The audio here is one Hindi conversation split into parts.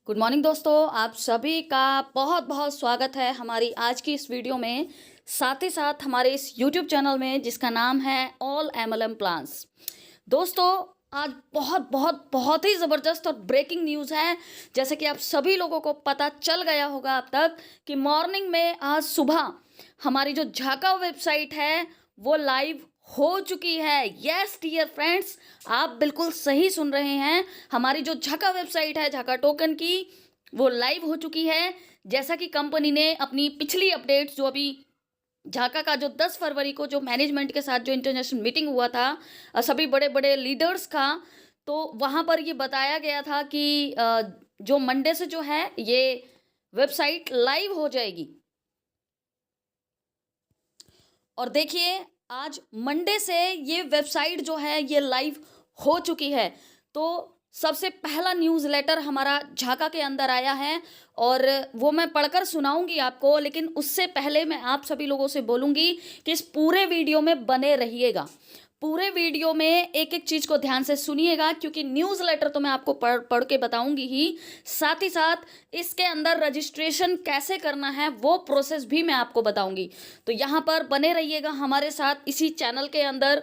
गुड मॉर्निंग दोस्तों, आप सभी का बहुत बहुत स्वागत है हमारी आज की इस वीडियो में। साथ ही साथ हमारे इस यूट्यूब चैनल में जिसका नाम है ऑल एमएलएम प्लान्स। दोस्तों, आज बहुत बहुत बहुत ही ज़बरदस्त और ब्रेकिंग न्यूज़ है। जैसे कि आप सभी लोगों को पता चल गया होगा अब तक कि मॉर्निंग में आज सुबह हमारी जो झाका वेबसाइट है वो लाइव हो चुकी है। यस डियर फ्रेंड्स, आप बिल्कुल सही सुन रहे हैं। हमारी जो झाका वेबसाइट है झाका टोकन की, वो लाइव हो चुकी है। जैसा कि कंपनी ने अपनी पिछली अपडेट्स जो अभी झाका का जो 10 फरवरी को जो मैनेजमेंट के साथ जो इंटरनेशनल मीटिंग हुआ था सभी बड़े बड़े लीडर्स का, तो वहाँ पर ये बताया गया था कि जो मंडे से जो है ये वेबसाइट लाइव हो जाएगी। और देखिए, आज मंडे से ये वेबसाइट जो है ये लाइव हो चुकी है। तो सबसे पहला न्यूज़ लेटर हमारा झाका के अंदर आया है और वो मैं पढ़कर सुनाऊंगी आपको, लेकिन उससे पहले मैं आप सभी लोगों से बोलूंगी कि इस पूरे वीडियो में बने रहिएगा। पूरे वीडियो में एक एक चीज़ को ध्यान से सुनिएगा, क्योंकि न्यूज़ लेटर तो मैं आपको पढ़ के बताऊंगी ही, साथ ही साथ इसके अंदर रजिस्ट्रेशन कैसे करना है वो प्रोसेस भी मैं आपको बताऊंगी। तो यहाँ पर बने रहिएगा हमारे साथ इसी चैनल के अंदर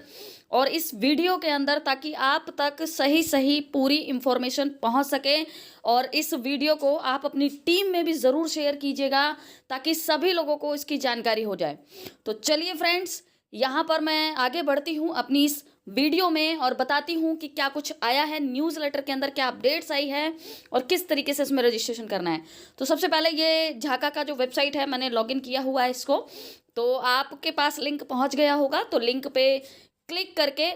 और इस वीडियो के अंदर, ताकि आप तक सही सही पूरी इंफॉर्मेशन पहुँच सके। और इस वीडियो को आप अपनी टीम में भी ज़रूर शेयर कीजिएगा ताकि सभी लोगों को इसकी जानकारी हो जाए। तो चलिए फ्रेंड्स, यहाँ पर मैं आगे बढ़ती हूँ अपनी इस वीडियो में और बताती हूँ कि क्या कुछ आया है न्यूज़ लेटर के अंदर, क्या अपडेट्स आई है और किस तरीके से इसमें रजिस्ट्रेशन करना है। तो सबसे पहले ये झाका का जो वेबसाइट है, मैंने लॉगिन किया हुआ है इसको, तो आपके पास लिंक पहुँच गया होगा। तो लिंक पे क्लिक करके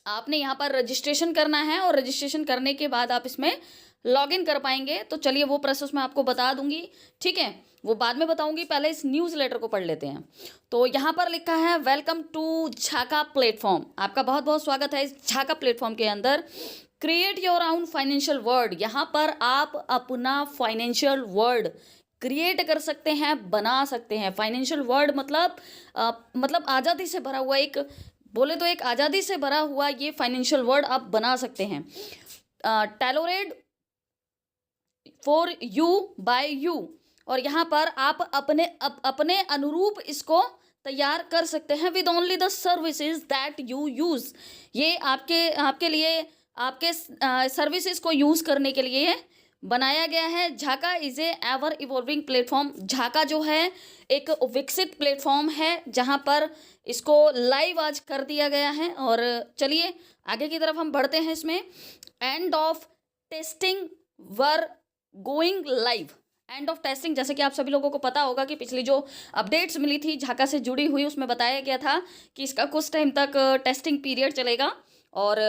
आपने यहाँ पर रजिस्ट्रेशन करना है और रजिस्ट्रेशन करने के बाद आप इसमें लॉगिन कर पाएंगे। तो चलिए वो प्रोसेस मैं आपको बता दूंगी, ठीक है, वो बाद में बताऊंगी। पहले इस न्यूज़ लेटर को पढ़ लेते हैं। तो यहाँ पर लिखा है, वेलकम टू झाका प्लेटफॉर्म। आपका बहुत बहुत स्वागत है इस झाका प्लेटफॉर्म के अंदर। Create your own financial word. यहाँ पर आप अपना फाइनेंशियल वर्ड क्रिएट कर सकते हैं, बना सकते हैं। फाइनेंशियल वर्ड मतलब आज़ादी से भरा हुआ, एक बोले तो एक आज़ादी से भरा हुआ ये फाइनेंशियल वर्ड आप बना सकते हैं। टैलोरेड फॉर यू बाय यू। और यहाँ पर आप अपने अनुरूप इसको तैयार कर सकते हैं with only the services that you use. ये आपके लिए आपके सर्विसेज को यूज़ करने के लिए बनाया गया है। झाका is a ever evolving platform. झाका जो है एक विकसित प्लेटफॉर्म है जहाँ पर इसको लाइव आज कर दिया गया है। और चलिए आगे की तरफ हम बढ़ते हैं। इसमें end of testing were going live. End of testing, जैसे कि आप सभी लोगों को पता होगा कि पिछली जो अपडेट्स मिली थी झाका से जुड़ी हुई, उसमें बताया गया था कि इसका कुछ टाइम तक टेस्टिंग पीरियड चलेगा और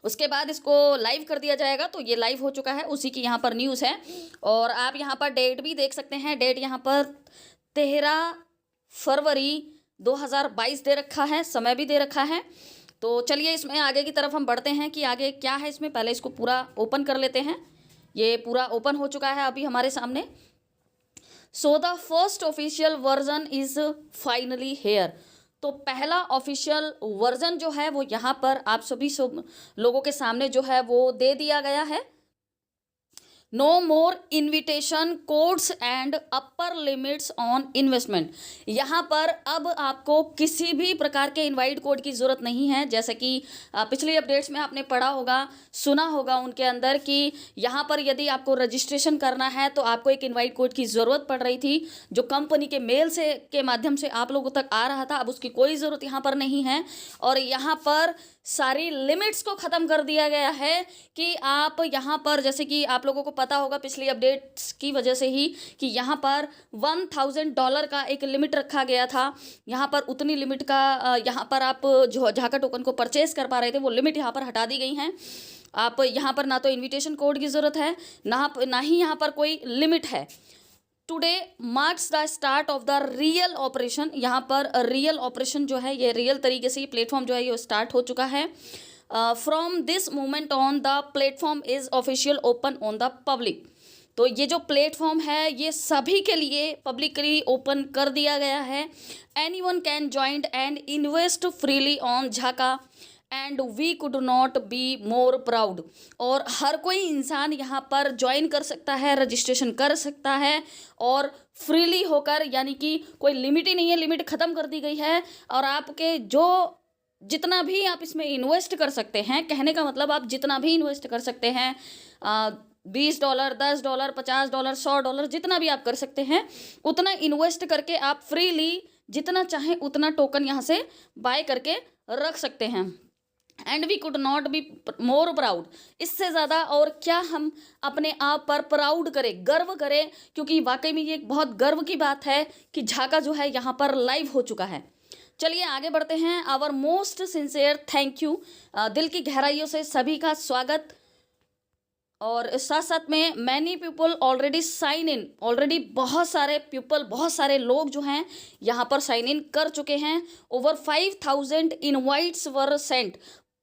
उसके बाद इसको लाइव कर दिया जाएगा। तो ये लाइव हो चुका है, उसी की यहाँ पर न्यूज़ है। और आप यहाँ पर डेट भी देख सकते हैं। डेट यहाँ पर 13 फरवरी 2022 दे रखा है, समय भी दे रखा है। तो चलिए इसमें आगे की तरफ हम बढ़ते हैं कि आगे क्या है इसमें। पहले इसको पूरा ओपन कर लेते हैं। ये पूरा ओपन हो चुका है अभी हमारे सामने। So the first official version is finally here. तो पहला ऑफिशियल वर्जन जो है वो यहाँ पर आप सभी लोगों के सामने जो है वो दे दिया गया है। No more invitation codes and upper limits on investment. यहाँ पर अब आपको किसी भी प्रकार के इनवाइट कोड की ज़रूरत नहीं है। जैसे कि पिछली अपडेट्स में आपने पढ़ा होगा, सुना होगा उनके अंदर कि यहाँ पर यदि आपको रजिस्ट्रेशन करना है तो आपको एक इनवाइट कोड की ज़रूरत पड़ रही थी, जो कंपनी के मेल से के माध्यम से आप लोगों तक आ रहा था। अब उसकी कोई ज़रूरत यहाँ पर नहीं है। और यहाँ पर सारी लिमिट्स को ख़त्म कर दिया गया है कि आप यहाँ पर, जैसे कि आप लोगों को पता होगा पिछली अपडेट्स की वजह से ही, कि यहाँ पर $1000 का एक लिमिट रखा गया था। यहाँ पर उतनी लिमिट का यहाँ पर आप जो झाका टोकन को परचेस कर पा रहे थे, वो लिमिट यहाँ पर हटा दी गई हैं। आप यहाँ पर ना तो इन्विटेशन कोड की ज़रूरत है, ना ही यहाँ पर कोई लिमिट है। Today marks the start of the real operation. यहाँ पर रियल ऑपरेशन जो है, ये रियल तरीके से ये प्लेटफॉर्म जो है ये स्टार्ट हो चुका है। From this moment on the platform is official open on the public. तो ये जो प्लेटफॉर्म है ये सभी के लिए पब्लिकली ओपन कर दिया गया है। Anyone can join and invest freely on झाका and we could not be more proud. और हर कोई इंसान यहाँ पर ज्वाइन कर सकता है, रजिस्ट्रेशन कर सकता है और फ्रीली होकर, यानी कि कोई लिमिट ही नहीं है, लिमिट ख़त्म कर दी गई है। और आपके जो जितना भी आप इसमें इन्वेस्ट कर सकते हैं, कहने का मतलब आप जितना भी इन्वेस्ट कर सकते हैं, $20, $10, $50, $100, जितना भी आप कर सकते हैं उतना इन्वेस्ट करके आप फ्रीली जितना चाहें उतना टोकन यहाँ से बाय करके रख सकते हैं। And we could not be more proud. इससे ज़्यादा और क्या हम अपने आप पर प्राउड करें, गर्व करें, क्योंकि वाकई में ये एक बहुत गर्व की बात है कि झाका जो है यहाँ पर लाइव हो चुका है। चलिए आगे बढ़ते हैं। Our most sincere thank you, दिल की गहराइयों से सभी का स्वागत। और साथ साथ में many people already sign in, already बहुत सारे लोग जो हैं यहाँ पर साइन इन कर चुके हैं। Over 5000 invites were sent.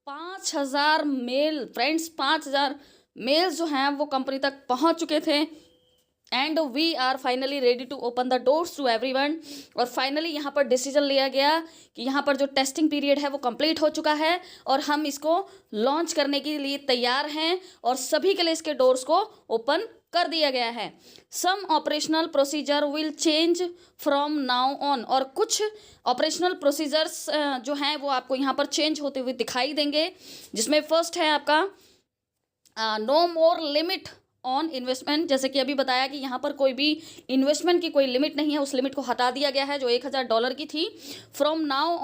5000 mail friends, 5000 mails जो हैं वो कंपनी तक पहुँच चुके थे। And we are finally ready to open the doors to everyone. और फाइनली यहाँ पर डिसीजन लिया गया कि यहाँ पर जो टेस्टिंग पीरियड है वो कंप्लीट हो चुका है और हम इसको लॉन्च करने के लिए तैयार हैं और सभी के लिए इसके डोर्स को ओपन कर दिया गया है। Some operational procedure will change from now on. और कुछ ऑपरेशनल प्रोसीजर्स जो हैं वो आपको यहाँ पर चेंज होते हुए दिखाई देंगे, जिसमें फर्स्ट है आपका no more limit on investment. जैसे कि अभी बताया कि यहाँ पर कोई भी इन्वेस्टमेंट की कोई लिमिट नहीं है, उस लिमिट को हटा दिया गया है जो $1000 की थी। From now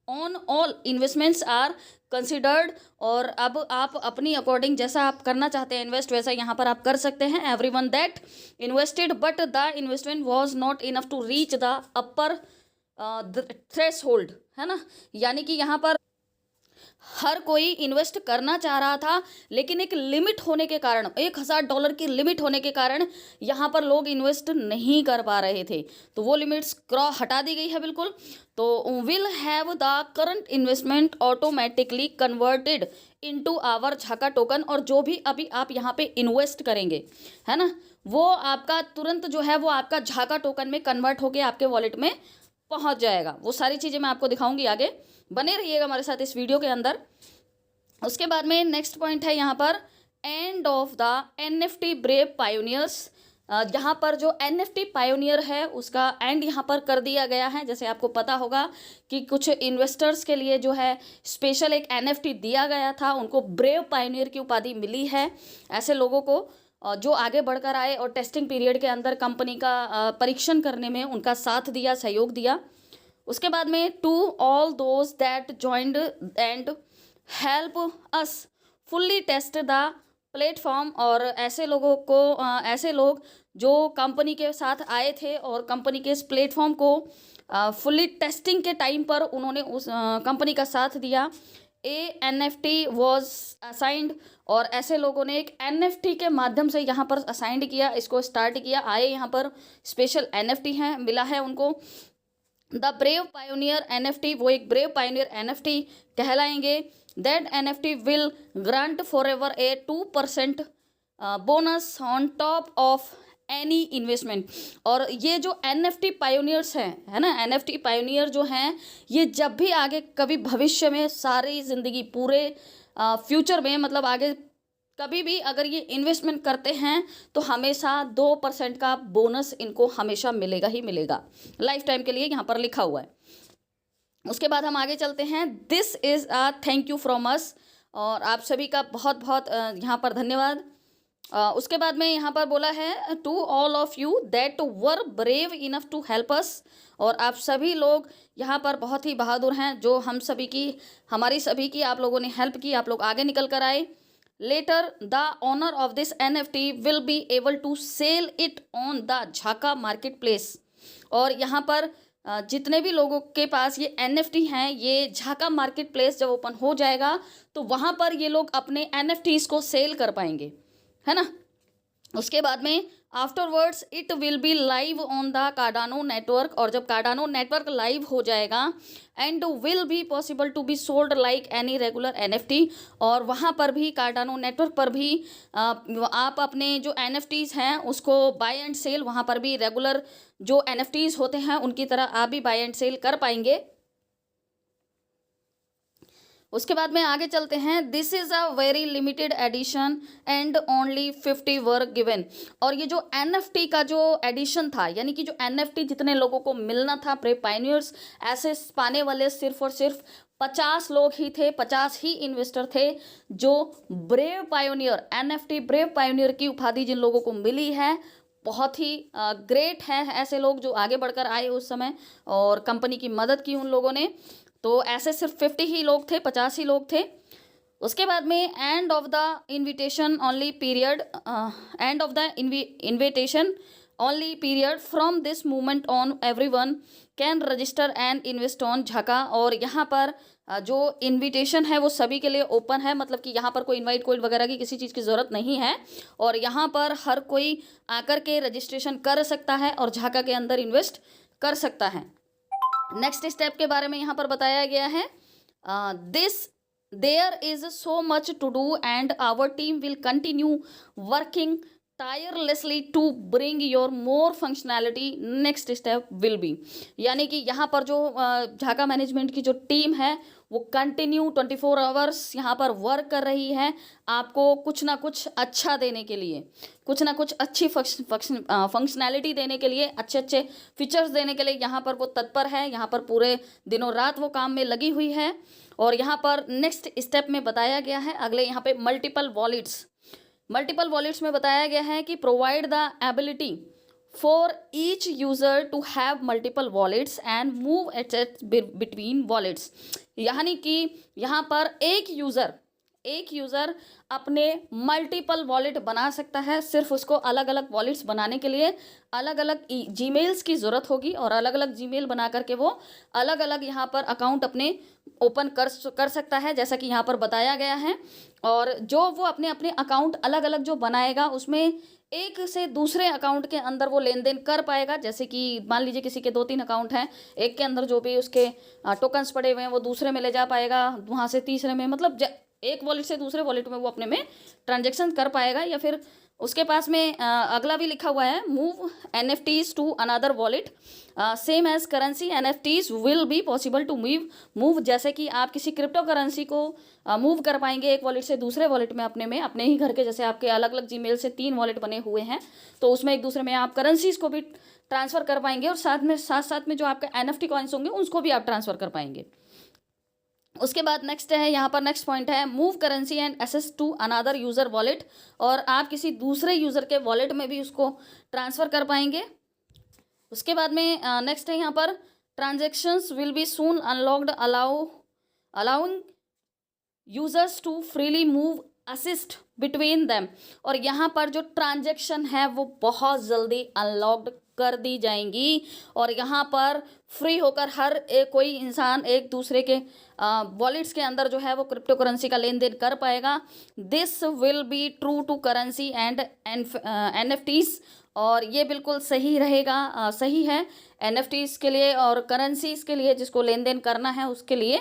on all investments are considered. और अब आप अपनी अकॉर्डिंग जैसा आप करना चाहते हैं इन्वेस्ट, वैसा यहाँ पर आप कर सकते हैं। Everyone that invested but the investment was not enough to reach the upper threshold, है ना। यानी कि यहाँ पर हर कोई इन्वेस्ट करना चाह रहा था, लेकिन एक लिमिट होने के कारण, $1000 की लिमिट होने के कारण यहाँ पर लोग इन्वेस्ट नहीं कर पा रहे थे। तो वो लिमिट्स क्रॉस हटा दी गई है बिल्कुल। तो will have the current investment automatically converted into our Zhaka token. और जो भी अभी आप यहाँ पे इन्वेस्ट करेंगे, है ना, वो आपका तुरंत जो है वो आपका झाका टोकन में कन्वर्ट होके आपके वॉलेट में पहुँच जाएगा। वो सारी चीज़ें मैं आपको दिखाऊंगी आगे, बने रहिएगा हमारे साथ इस वीडियो के अंदर। उसके बाद में नेक्स्ट पॉइंट है यहाँ पर end of the NFT brave pioneers. यहाँ पर जो NFT पायोनियर है उसका एंड यहाँ पर कर दिया गया है। जैसे आपको पता होगा कि कुछ इन्वेस्टर्स के लिए जो है स्पेशल एक NFT दिया गया था, उनको ब्रेव पायोनियर की उपाधि मिली है। ऐसे लोगों को जो आगे बढ़कर आए और टेस्टिंग पीरियड के अंदर कंपनी का परीक्षण करने में उनका साथ दिया, सहयोग दिया। उसके बाद में to all those that joined and help us fully test the platform. और ऐसे लोगों को ऐसे लोग जो कंपनी के साथ आए थे और कंपनी के इस प्लेटफॉर्म को फुल्ली टेस्टिंग के टाइम पर उन्होंने उस कंपनी का साथ दिया। NFT was assigned. और ऐसे लोगों ने एक NFT के माध्यम से यहाँ पर असाइंड किया, इसको स्टार्ट किया, आए यहाँ पर स्पेशल NFT हैं, मिला है उनको। द ब्रेव पायोनियर NFT, वो एक ब्रेव पायोनियर NFT कहलाएंगे। That NFT will grant for ever a 2% bonus on top of any investment. और ये जो NFT पायोनियर्स हैं, है ना, NFT पायोनियर जो हैं, ये जब भी आगे कभी भविष्य में सारी ज़िंदगी पूरे फ्यूचर में, मतलब आगे कभी भी अगर ये इन्वेस्टमेंट करते हैं तो हमेशा 2% का बोनस इनको हमेशा मिलेगा ही मिलेगा, लाइफ टाइम के लिए यहाँ पर लिखा हुआ है। उसके बाद हम आगे चलते हैं। This is a thank you from us. और आप सभी का बहुत बहुत यहाँ पर धन्यवाद। उसके बाद में यहाँ पर बोला है to all of you that were brave enough to help us. और आप सभी लोग यहाँ पर बहुत ही बहादुर हैं, जो हम सभी की, हमारी सभी की आप लोगों ने हेल्प की, आप लोग आगे निकल कर आए। Later the owner of this NFT will be able to sell it on the Zhaka marketplace. और यहाँ पर जितने भी लोगों के पास ये NFT हैं, ये झाका मार्केट प्लेस जब ओपन हो जाएगा तो वहाँ पर ये लोग अपने NFTs को सेल कर पाएंगे, है ना। उसके बाद में afterwards it will be live on the Cardano network. और जब कार्डानो नेटवर्क लाइव हो जाएगा and will be possible to be sold like any regular NFT। और वहाँ पर भी कार्डानो नेटवर्क पर भी आप अपने जो NFTs हैं उसको बाय एंड सेल, वहाँ पर भी रेगुलर जो NFTs होते हैं उनकी तरह आप भी बाय एंड सेल कर पाएंगे। उसके बाद में आगे चलते हैं। This is a very limited edition and only 50 were given. और ये जो NFT का जो एडिशन था, यानी कि जो NFT जितने लोगों को मिलना था ब्रेव पायनियर्स, ऐसे पाने वाले सिर्फ और सिर्फ 50 लोग ही थे, 50 ही इन्वेस्टर थे जो brave pioneer, NFT brave pioneer की उपाधि जिन लोगों को मिली है, बहुत ही ग्रेट हैं ऐसे लोग जो आगे बढ़कर आए उस समय और कंपनी की मदद की उन लोगों ने। तो ऐसे सिर्फ 50 ही लोग थे, 50 ही लोग थे। उसके बाद में end of the invitation only period, end of the invitation only period from this movement on everyone can register and invest on झाका। और यहाँ पर जो इनविटेशन है वो सभी के लिए ओपन है, मतलब कि यहाँ पर कोई इनवाइट कोड वगैरह की किसी चीज़ की ज़रूरत नहीं है और यहाँ पर हर कोई आकर के रजिस्ट्रेशन कर सकता है और झाका के अंदर इन्वेस्ट कर सकता है। नेक्स्ट स्टेप के बारे में यहाँ पर बताया गया है। This there is so much to do and our team will continue working tirelessly to bring your more functionality next step will be. यानी कि यहाँ पर जो झाका मैनेजमेंट की जो टीम है वो कंटिन्यू 24 आवर्स यहाँ पर वर्क कर रही है आपको कुछ ना कुछ अच्छा देने के लिए, कुछ ना कुछ अच्छी फंक्शनैलिटी देने के लिए, अच्छे अच्छे फीचर्स देने के लिए यहाँ पर वो तत्पर है। यहाँ पर पूरे दिनों रात वो काम में लगी हुई है। और यहाँ पर नेक्स्ट स्टेप में बताया गया है अगले यहाँ पे मल्टीपल वॉलेट्स में बताया गया है कि provide the ability for each user to have multiple wallets and move assets between wallets. यानी कि यहाँ पर एक यूज़र अपने मल्टीपल वॉलेट बना सकता है। सिर्फ उसको अलग अलग वॉलेट्स बनाने के लिए अलग अलग जीमेल्स की ज़रूरत होगी और अलग अलग जीमेल बना करके वो अलग अलग यहाँ पर अकाउंट अपने ओपन कर सकता है, जैसा कि यहाँ पर बताया गया है। और जो वो अपने अपने अकाउंट अलग अलग जो बनाएगा उसमें एक से दूसरे अकाउंट के अंदर वो लेन देन कर पाएगा। जैसे कि मान लीजिए किसी के 2-3 अकाउंट हैं, एक के अंदर जो भी उसके टोकन्स पड़े हुए हैं वो दूसरे में ले जा पाएगा, वहाँ से तीसरे में, मतलब एक वॉलेट से दूसरे वॉलेट में वो अपने में ट्रांजेक्शन कर पाएगा। या फिर उसके पास में अगला भी लिखा हुआ है move NFTs to another wallet same as currency NFTs will be possible to move. जैसे कि आप किसी क्रिप्टो करेंसी को मूव कर पाएंगे एक वॉलेट से दूसरे वॉलेट में अपने ही घर के, जैसे आपके अलग अलग जीमेल से 3 वॉलेट बने हुए हैं तो उसमें एक दूसरे में आप करेंसीज को भी ट्रांसफ़र कर पाएंगे और साथ में जो आपके NFT कॉइन्स होंगे उसको भी आप ट्रांसफ़र कर पाएंगे। उसके बाद नेक्स्ट है यहाँ पर नेक्स्ट पॉइंट है मूव करेंसी एंड एसेस टू अनदर यूज़र वॉलेट। और आप किसी दूसरे यूज़र के वॉलेट में भी उसको ट्रांसफ़र कर पाएंगे। उसके बाद में नेक्स्ट है यहाँ पर transactions will be soon unlocked allowing users to freely move assist between them. और यहाँ पर जो ट्रांजेक्शन है वो बहुत जल्दी अनलॉक्ड कर दी जाएंगी और यहाँ पर फ्री होकर हर कोई इंसान एक दूसरे के वॉलेट्स के अंदर जो है वो क्रिप्टो करेंसी का लेन देन कर पाएगा। This will be true to currency and NFTs। और ये बिल्कुल सही रहेगा, सही है NFTs के लिए और करेंसीज के लिए, जिसको लेन देन करना है उसके लिए,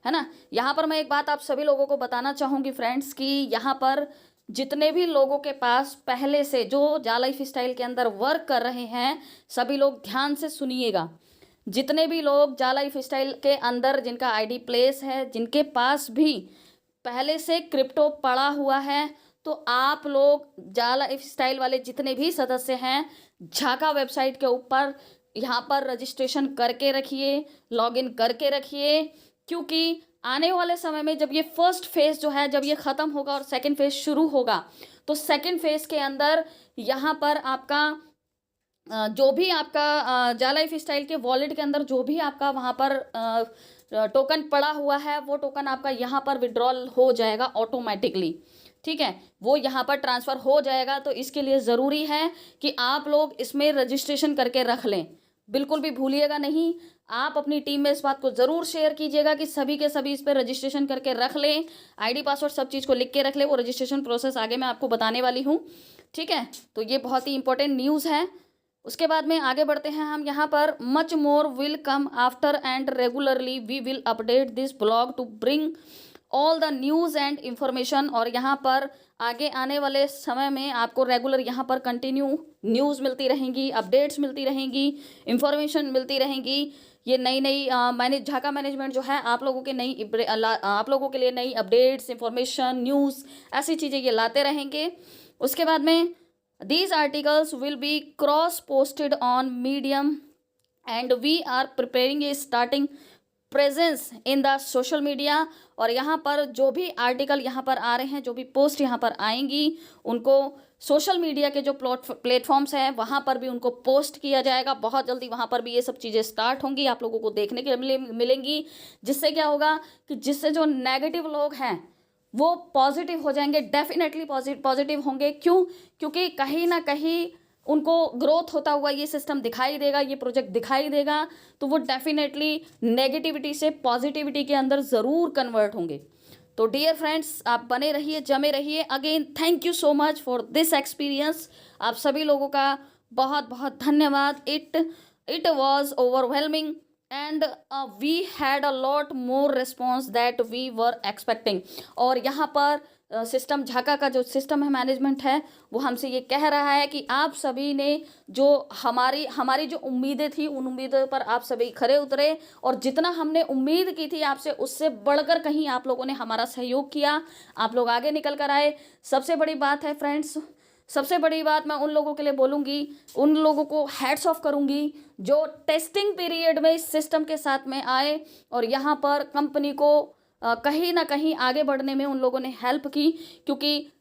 है ना। यहाँ पर मैं एक बात आप सभी लोगों को बताना चाहूँगी फ्रेंड्स कि यहाँ पर जितने भी लोगों के पास पहले से जो जा लाइफ स्टाइल के अंदर वर्क कर रहे हैं सभी लोग ध्यान से सुनिएगा। जितने भी लोग जा लाइफ स्टाइल के अंदर जिनका ID प्लेस है, जिनके पास भी पहले से क्रिप्टो पड़ा हुआ है, तो आप लोग जा लाइफ स्टाइल वाले जितने भी सदस्य हैं झाका वेबसाइट के ऊपर यहाँ पर रजिस्ट्रेशन करके रखिए, लॉगिन करके रखिए, क्योंकि आने वाले समय में जब ये फर्स्ट फेज़ जो है जब ये ख़त्म होगा और सेकंड फेज़ शुरू होगा तो सेकंड फेज़ के अंदर यहाँ पर आपका जो भी आपका जा लाइफ स्टाइल के वॉलेट के अंदर जो भी आपका वहाँ पर टोकन पड़ा हुआ है वो टोकन आपका यहाँ पर विड्रॉल हो जाएगा ऑटोमेटिकली, ठीक है, वो यहाँ पर ट्रांसफ़र हो जाएगा। तो इसके लिए ज़रूरी है कि आप लोग इसमें रजिस्ट्रेशन करके रख लें, बिल्कुल भी भूलिएगा नहीं। आप अपनी टीम में इस बात को ज़रूर शेयर कीजिएगा कि सभी के सभी इस पर रजिस्ट्रेशन करके रख लें, ID पासवर्ड सब चीज़ को लिख के रख लें। वो रजिस्ट्रेशन प्रोसेस आगे मैं आपको बताने वाली हूँ, ठीक है। तो ये बहुत ही इंपॉर्टेंट न्यूज़ है। उसके बाद में आगे बढ़ते हैं हम यहाँ पर much more will come after and regularly we will update this blog to bring all the news and information. और यहाँ पर आगे आने वाले समय में आपको रेगुलर यहाँ पर कंटिन्यू न्यूज़ मिलती रहेंगी, अपडेट्स मिलती रहेंगी, इंफॉर्मेशन मिलती रहेंगी। ये नई नई झाका मैनेजमेंट जो है आप लोगों के लिए नई अपडेट्स, इंफॉर्मेशन, न्यूज़, ऐसी चीज़ें ये लाते रहेंगे। उसके बाद में these articles will be cross posted on Medium and we are preparing a starting presence in the social media. और यहाँ पर जो भी आर्टिकल यहाँ पर आ रहे हैं, जो भी पोस्ट यहाँ पर आएंगी, उनको सोशल मीडिया के जो प्लेटफॉर्म्स हैं वहाँ पर भी उनको पोस्ट किया जाएगा। बहुत जल्दी वहाँ पर भी ये सब चीज़ें स्टार्ट होंगी, आप लोगों को देखने के लिए मिलेंगी। जिससे क्या होगा कि जिससे जो नेगेटिव लोग हैं वो पॉजिटिव हो जाएंगे, डेफिनेटली पॉजिटिव होंगे। क्यों? क्योंकि कहीं ना कहीं उनको ग्रोथ होता हुआ ये सिस्टम दिखाई देगा, ये प्रोजेक्ट दिखाई देगा, तो वो डेफिनेटली नेगेटिविटी से पॉजिटिविटी के अंदर ज़रूर कन्वर्ट होंगे। तो डियर फ्रेंड्स, आप बने रहिए, जमे रहिए। Again thank you so much for this experience. आप सभी लोगों का बहुत बहुत धन्यवाद। It was overwhelming and we had a lot more response that we were expecting. और यहाँ पर सिस्टम झाका का जो सिस्टम है, मैनेजमेंट है, वो हमसे ये कह रहा है कि आप सभी ने जो हमारी जो उम्मीदें थी, उन उम्मीदों पर आप सभी खरे उतरे और जितना हमने उम्मीद की थी आपसे, उससे बढ़कर कहीं आप लोगों ने हमारा सहयोग किया, आप लोग आगे निकल कर आए। सबसे बड़ी बात है फ्रेंड्स, सबसे बड़ी बात मैं उन लोगों के लिए बोलूँगी, उन लोगों को हैट्स ऑफ करूँगी जो टेस्टिंग पीरियड में इस सिस्टम के साथ में आए और यहाँ पर कंपनी को कहीं ना कहीं आगे बढ़ने में उन लोगों ने हेल्प की। क्योंकि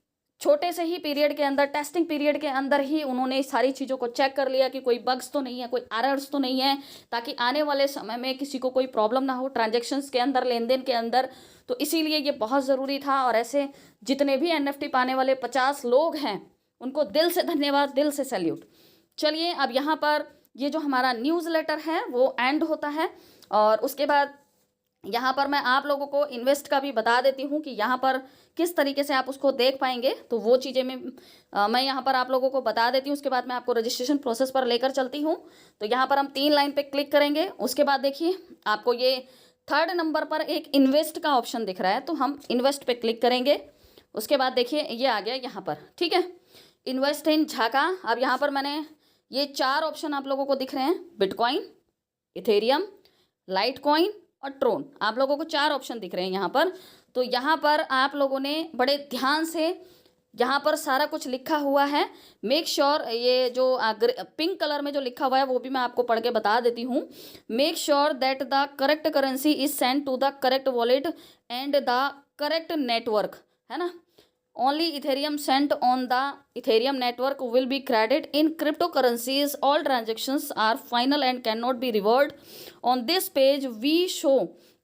छोटे से ही पीरियड के अंदर, टेस्टिंग पीरियड के अंदर ही उन्होंने सारी चीज़ों को चेक कर लिया कि कोई बग्स तो नहीं है, कोई एरर्स तो नहीं है, ताकि आने वाले समय में किसी को कोई प्रॉब्लम ना हो ट्रांजैक्शंस के अंदर, लेन देन के अंदर। तो इसीलिए ये बहुत ज़रूरी था। और ऐसे जितने भी NFT पाने वाले 50 लोग हैं, उनको दिल से धन्यवाद, दिल से सैल्यूट। चलिए, अब यहाँ पर ये जो हमारा न्यूज़ लेटर है वो एंड होता है। और उसके बाद यहाँ पर मैं आप लोगों को इन्वेस्ट का भी बता देती हूँ कि यहाँ पर किस तरीके से आप उसको देख पाएंगे। तो वो चीज़ें मैं यहाँ पर आप लोगों को बता देती हूँ। उसके बाद मैं आपको रजिस्ट्रेशन प्रोसेस पर लेकर चलती हूँ। तो यहाँ पर हम 3 लाइन पे क्लिक करेंगे। उसके बाद देखिए आपको ये 3rd नंबर पर एक इन्वेस्ट का ऑप्शन दिख रहा है, तो हम इन्वेस्ट पे क्लिक करेंगे। उसके बाद देखिए ये आ गया यहाँ पर, ठीक है, इन्वेस्ट इन झाका। अब यहाँ पर मैंने ये 4 ऑप्शन आप लोगों को दिख रहे हैं, बिटकॉइन, इथेरियम, लाइटकॉइन और ट्रोन। आप लोगों को 4 ऑप्शन दिख रहे हैं यहाँ पर। तो यहाँ पर आप लोगों ने बड़े ध्यान से, यहाँ पर सारा कुछ लिखा हुआ है। मेक श्योर, ये जो पिंक कलर में जो लिखा हुआ है वो भी मैं आपको पढ़ के बता देती हूँ। Make sure that the correct currency is send to the correct wallet and the correct network, है ना। Only Ethereum sent on the Ethereum network will be credited in cryptocurrencies. All transactions are final and cannot be reversed. On this page we show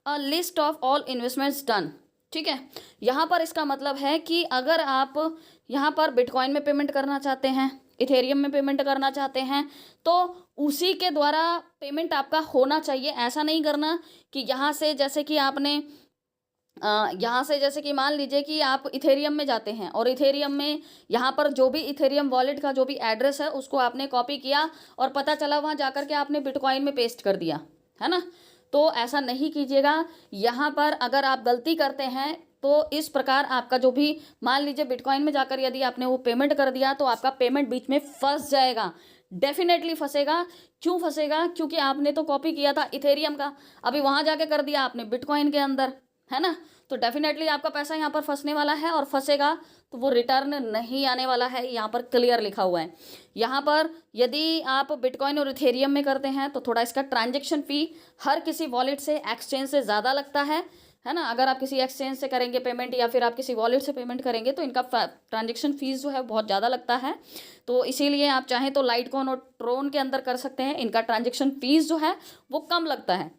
a list of all investments done. ठीक है, यहाँ पर इसका मतलब है कि अगर आप यहाँ पर बिटकॉइन में पेमेंट करना चाहते हैं, इथेरियम में पेमेंट करना चाहते हैं, तो उसी के द्वारा पेमेंट आपका होना चाहिए। ऐसा नहीं करना कि यहाँ से जैसे कि मान लीजिए कि आप इथेरियम में जाते हैं और इथेरियम में यहाँ पर जो भी इथेरियम वॉलेट का जो भी एड्रेस है उसको आपने कॉपी किया और पता चला वहाँ जाकर के आपने बिटकॉइन में पेस्ट कर दिया, है ना। तो ऐसा नहीं कीजिएगा। यहाँ पर अगर आप गलती करते हैं तो इस प्रकार आपका जो भी, मान लीजिए बिटकॉइन में जाकर यदि आपने वो पेमेंट कर दिया तो आपका पेमेंट बीच में फंस जाएगा, डेफिनेटली फंसेगा। क्यों फंसेगा? क्योंकि आपने तो कॉपी किया था इथेरियम का, अभी वहाँ जाके कर दिया आपने बिटकॉइन के अंदर, है ना। तो डेफिनेटली आपका पैसा यहाँ पर फंसने वाला है और फंसेगा तो वो रिटर्न नहीं आने वाला है। यहाँ पर क्लियर लिखा हुआ है। यहाँ पर यदि आप बिटकॉइन और इथेरियम में करते हैं तो थोड़ा इसका ट्रांजैक्शन फ़ी हर किसी वॉलेट से, एक्सचेंज से ज़्यादा लगता है ना। अगर आप किसी एक्सचेंज से करेंगे पेमेंट या फिर आप किसी वॉलेट से पेमेंट करेंगे तो इनका ट्रांजैक्शन फीस जो है बहुत ज़्यादा लगता है। तो इसीलिए आप चाहें तो लाइटकॉइन और ट्रोन के अंदर कर सकते हैं, इनका ट्रांजैक्शन फीस जो है वो कम लगता है,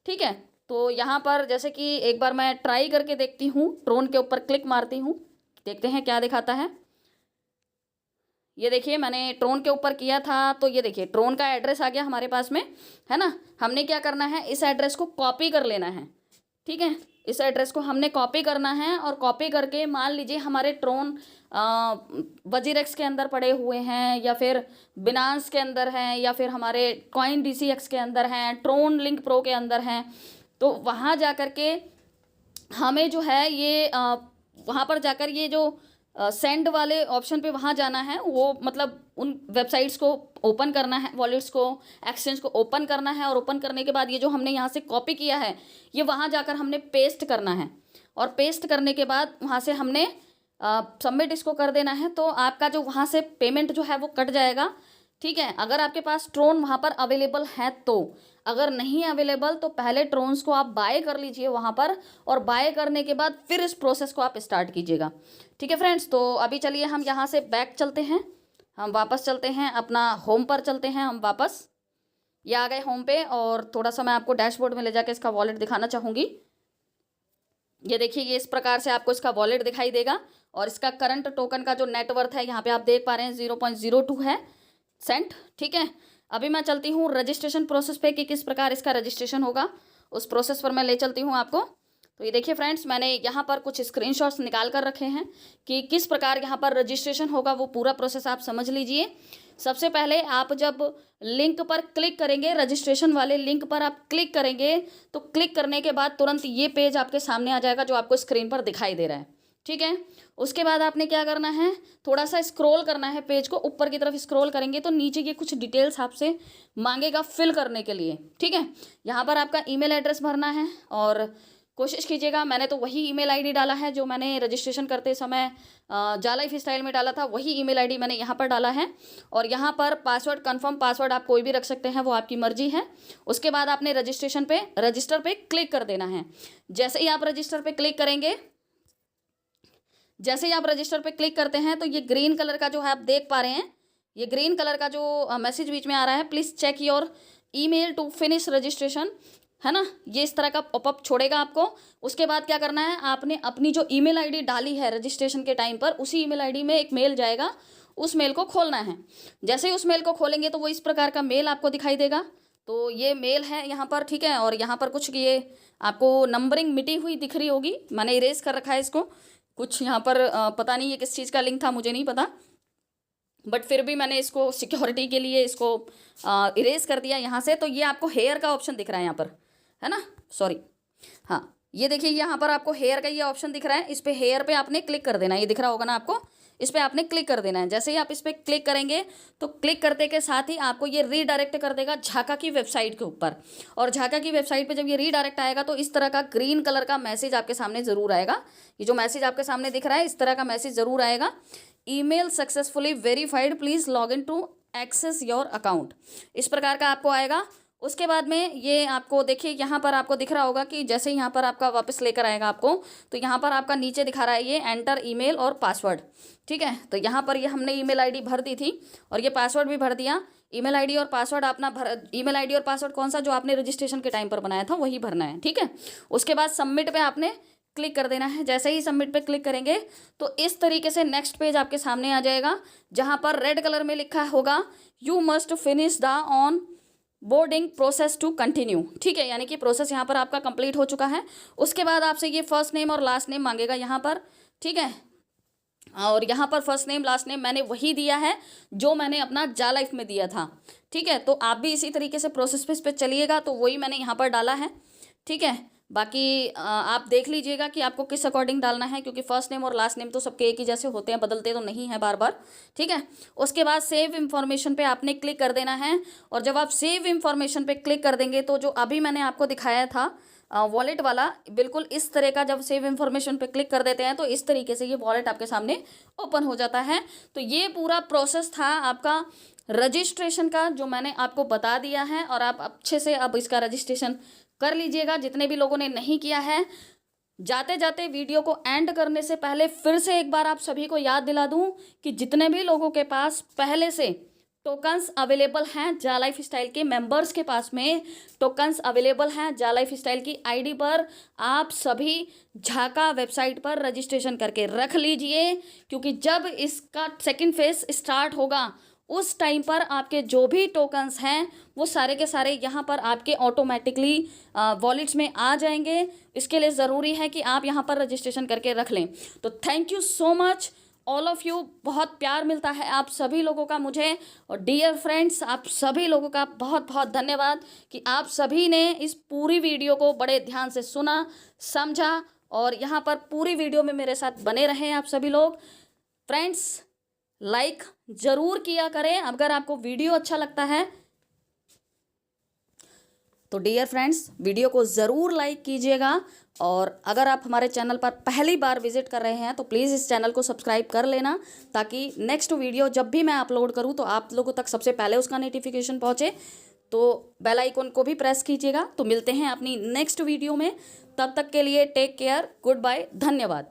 ठीक है। तो यहाँ पर जैसे कि एक बार मैं ट्राई करके देखती हूँ, ट्रोन के ऊपर क्लिक मारती हूँ, देखते हैं क्या दिखाता है। ये देखिए मैंने ट्रोन के ऊपर किया था तो ये देखिए ट्रोन का एड्रेस आ गया हमारे पास में, है ना। हमने क्या करना है, इस एड्रेस को कॉपी कर लेना है, ठीक है। इस एड्रेस को हमने कॉपी करना है और कॉपी करके मान लीजिए हमारे ट्रोन वजीरेक्स के अंदर पड़े हुए हैं या फिर बिनांस के अंदर हैं या फिर हमारे कॉइन DCX के अंदर हैं, ट्रोन लिंक प्रो के अंदर हैं, तो वहाँ जा कर के हमें जो है ये वहाँ पर जाकर ये जो सेंड वाले ऑप्शन पे वहाँ जाना है, वो मतलब उन वेबसाइट्स को ओपन करना है, वॉलेट्स को, एक्सचेंज को ओपन करना है, और ओपन करने के बाद ये जो हमने यहाँ से कॉपी किया है ये वहाँ जाकर हमने पेस्ट करना है, और पेस्ट करने के बाद वहाँ से हमने सबमिट इसको कर देना है। तो आपका जो वहाँ से पेमेंट जो है वो कट जाएगा, ठीक है। अगर आपके पास ट्रोन वहाँ पर अवेलेबल है तो, अगर नहीं अवेलेबल तो पहले ट्रोन्स को आप बाय कर लीजिए वहाँ पर, और बाय करने के बाद फिर इस प्रोसेस को आप स्टार्ट कीजिएगा, ठीक है फ्रेंड्स। तो अभी चलिए हम यहाँ से बैक चलते हैं, हम वापस चलते हैं अपना होम पर, चलते हैं हम वापस। ये आ गए होम पे, और थोड़ा सा मैं आपको डैशबोर्ड में ले जाकर इसका वॉलेट दिखाना चाहूँगी। ये देखिए, ये इस प्रकार से आपको इसका वॉलेट दिखाई देगा, और इसका करंट टोकन का जो नेटवर्थ है यहाँ पे आप देख पा रहे हैं 0.02 है सेंट, ठीक है। अभी मैं चलती हूँ रजिस्ट्रेशन प्रोसेस पे कि किस प्रकार इसका रजिस्ट्रेशन होगा, उस प्रोसेस पर मैं ले चलती हूँ आपको। तो ये देखिए फ्रेंड्स, मैंने यहाँ पर कुछ स्क्रीनशॉट्स निकाल कर रखे हैं कि किस प्रकार यहाँ पर रजिस्ट्रेशन होगा, वो पूरा प्रोसेस आप समझ लीजिए। सबसे पहले आप जब लिंक पर क्लिक करेंगे, रजिस्ट्रेशन वाले लिंक पर आप क्लिक करेंगे, तो क्लिक करने के बाद तुरंत ये पेज आपके सामने आ जाएगा जो आपको स्क्रीन पर दिखाई दे रहा है, ठीक है। उसके बाद आपने क्या करना है, थोड़ा सा स्क्रॉल करना है पेज को, ऊपर की तरफ स्क्रॉल करेंगे तो नीचे ये कुछ डिटेल्स आपसे मांगेगा फिल करने के लिए, ठीक है। यहाँ पर आपका ईमेल एड्रेस भरना है, और कोशिश कीजिएगा, मैंने तो वही ईमेल आईडी डाला है जो मैंने रजिस्ट्रेशन करते समय जा लाइफ स्टाइल में डाला था, वही ईमेल आईडी मैंने यहाँ पर डाला है। और यहाँ पर पासवर्ड, कंफर्म पासवर्ड आप कोई भी रख सकते हैं, वो आपकी मर्जी है। उसके बाद आपने रजिस्टर पे क्लिक कर देना है। जैसे ही आप रजिस्टर पे क्लिक करेंगे, जैसे ही आप रजिस्टर पे क्लिक करते हैं तो ये ग्रीन कलर का जो है आप देख पा रहे हैं, ये ग्रीन कलर का जो मैसेज बीच में आ रहा है, please check your email to finish registration, है ना, ये इस तरह का पॉपअप छोड़ेगा आपको। उसके बाद क्या करना है, आपने अपनी जो ईमेल आईडी डाली है रजिस्ट्रेशन के टाइम पर, उसी ईमेल आईडी में एक मेल जाएगा, उस मेल को खोलना है। जैसे ही उस मेल को खोलेंगे तो वो इस प्रकार का मेल आपको दिखाई देगा। तो ये मेल है यहाँ पर, ठीक है। और यहाँ पर कुछ ये आपको नंबरिंग मिटी हुई दिख रही होगी, मैंने इरेज कर रखा है इसको। कुछ यहाँ पर पता नहीं ये किस चीज़ का लिंक था, मुझे नहीं पता, बट फिर भी मैंने इसको सिक्योरिटी के लिए इसको इरेज कर दिया यहाँ से। तो ये आपको हेयर का ऑप्शन दिख रहा है यहाँ पर, है ना, सॉरी, हाँ, ये देखिए यहाँ पर आपको हेयर का ये ऑप्शन दिख रहा है, इस पर हेयर पे आपने क्लिक कर देना है, ये दिख रहा होगा ना आपको, इस पर आपने क्लिक कर देना है। जैसे ही आप इस पर क्लिक करेंगे तो क्लिक करते के साथ ही आपको ये रीडायरेक्ट कर देगा झाका की वेबसाइट के ऊपर। और झाका की वेबसाइट पे जब ये रीडायरेक्ट आएगा तो इस तरह का ग्रीन कलर का मैसेज आपके सामने ज़रूर आएगा। ये जो मैसेज आपके सामने दिख रहा है, इस तरह का मैसेज ज़रूर आएगा, email successfully verified, please log in to access your account, इस प्रकार का आपको आएगा। उसके बाद में ये आपको देखिए यहाँ पर आपको दिख रहा होगा कि जैसे यहाँ पर आपका वापस लेकर आएगा आपको, तो यहाँ पर आपका नीचे दिखा रहा है ये एंटर ईमेल और पासवर्ड, ठीक है। तो यहाँ पर ये हमने ईमेल आईडी भर दी थी और ये पासवर्ड भी भर दिया। ईमेल आईडी और पासवर्ड ईमेल आईडी और पासवर्ड कौन सा, जो आपने रजिस्ट्रेशन के टाइम पर बनाया था वही भरना है, ठीक है। उसके बाद सबमिट पे आपने क्लिक कर देना है। जैसे ही सबमिट पे क्लिक करेंगे तो इस तरीके से नेक्स्ट पेज आपके सामने आ जाएगा, जहाँ पर रेड कलर में लिखा होगा you must finish the onboarding process to continue, ठीक है, यानी कि प्रोसेस यहाँ पर आपका कंप्लीट हो चुका है। उसके बाद आपसे ये फर्स्ट नेम और लास्ट नेम मांगेगा यहाँ पर, ठीक है। और यहाँ पर फर्स्ट नेम लास्ट नेम मैंने वही दिया है जो मैंने अपना जा लाइफ में दिया था, ठीक है। तो आप भी इसी तरीके से प्रोसेस पे इस पर चलिएगा, तो वही मैंने यहाँ पर डाला है, ठीक है। बाकी आप देख लीजिएगा कि आपको किस अकॉर्डिंग डालना है, क्योंकि फर्स्ट नेम और लास्ट नेम तो सबके एक ही जैसे होते हैं, बदलते तो नहीं हैं बार बार, ठीक है। उसके बाद सेव इन्फॉर्मेशन पे आपने क्लिक कर देना है। और जब आप सेव इन्फॉर्मेशन पे क्लिक कर देंगे तो जो अभी मैंने आपको दिखाया था वॉलेट वाला, बिल्कुल इस तरह का, जब सेव इन्फॉर्मेशन पे क्लिक कर देते हैं तो इस तरीके से ये वॉलेट आपके सामने ओपन हो जाता है। तो ये पूरा प्रोसेस था आपका रजिस्ट्रेशन का, जो मैंने आपको बता दिया है, और आप अच्छे से अब इसका रजिस्ट्रेशन कर लीजिएगा। जितने भी लोगों ने नहीं किया है, जाते जाते वीडियो को एंड करने से पहले फिर से एक बार आप सभी को याद दिला दूं कि जितने भी लोगों के पास पहले से टोकन्स अवेलेबल हैं, जा लाइफ स्टाइल के मेंबर्स के पास में टोकन्स अवेलेबल हैं जा लाइफ स्टाइल की आईडी पर, आप सभी झाका वेबसाइट पर रजिस्ट्रेशन करके रख लीजिए, क्योंकि जब इसका सेकंड फेज स्टार्ट होगा उस टाइम पर आपके जो भी टोकन्स हैं वो सारे के सारे यहाँ पर आपके ऑटोमेटिकली वॉलेट्स में आ जाएंगे। इसके लिए ज़रूरी है कि आप यहाँ पर रजिस्ट्रेशन करके रख लें। तो thank you so much all of you, बहुत प्यार मिलता है आप सभी लोगों का मुझे। और डियर फ्रेंड्स, आप सभी लोगों का बहुत बहुत धन्यवाद कि आप सभी ने इस पूरी वीडियो को बड़े ध्यान से सुना, समझा और यहाँ पर पूरी वीडियो में मेरे साथ बने रहें आप सभी लोग। फ्रेंड्स, लाइक ज़रूर किया करें अगर आपको वीडियो अच्छा लगता है तो। डियर फ्रेंड्स, वीडियो को ज़रूर लाइक कीजिएगा, और अगर आप हमारे चैनल पर पहली बार विजिट कर रहे हैं तो प्लीज़ इस चैनल को सब्सक्राइब कर लेना, ताकि नेक्स्ट वीडियो जब भी मैं अपलोड करूं तो आप लोगों तक सबसे पहले उसका नोटिफिकेशन पहुंचे। तो बेल आइकन को भी प्रेस कीजिएगा। तो मिलते हैं अपनी नेक्स्ट वीडियो में, तब तक के लिए टेक केयर, गुड बाय, धन्यवाद।